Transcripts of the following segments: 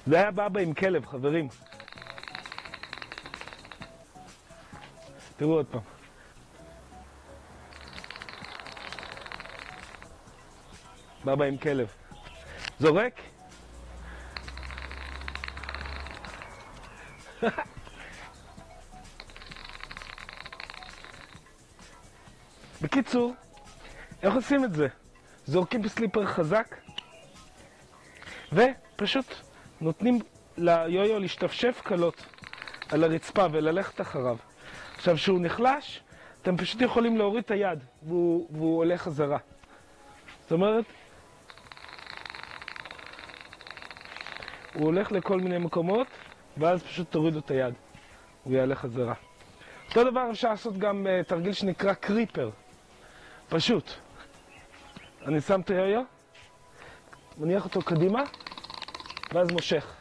זה היה בבא עם כלב, חברים. תראו עוד פעם. בבא עם כלב. זורק. בקיצור, איך עושים את זה? זורקים בסליפר חזק ופשוט נותנים ליו-יו להשתפשף קלות על הרצפה וללכת אחריו. עכשיו, כשהוא נחלש, אתם פשוט יכולים להוריד את היד והוא עולה חזרה. זאת אומרת, הוא הולך לכל מיני מקומות ואז פשוט תורידו את היד, הוא יעלה חזרה. אותו דבר אפשר לעשות גם תרגיל שנקרא קריפר. פשוט. אני שם את היו-יו, מניח אותו קדימה, ואז מושך.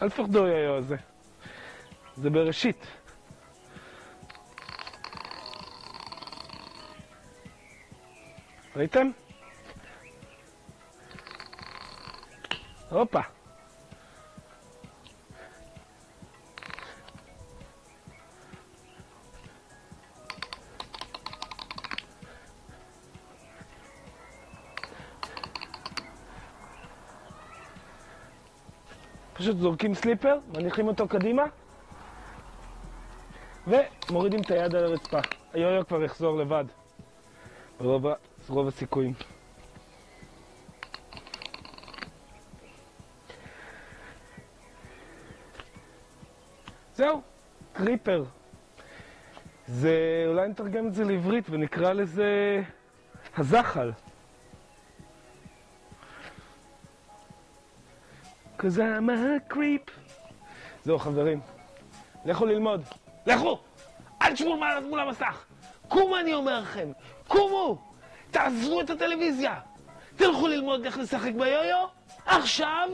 אל תפחדו היו-יו הזה. זה בראשית. ראיתם? הופה. פשוט זורקים סליפר, מניחים אותו קדימה ומורידים את היד על הרצפה. היו-יו כבר יחזור לבד ברוב הסיכויים. זהו, קריפר. זה, אולי נתרגם את זה לעברית ונקרא לזה הזחל. Cause I'm a creep. זהו חברים, לכו ללמוד. לכו! אל תשבו מול המסך. קומו אני אומר לכם. קומו! תעזבו את הטלוויזיה. תלכו ללמוד איך לשחק ביו-יו. עכשיו!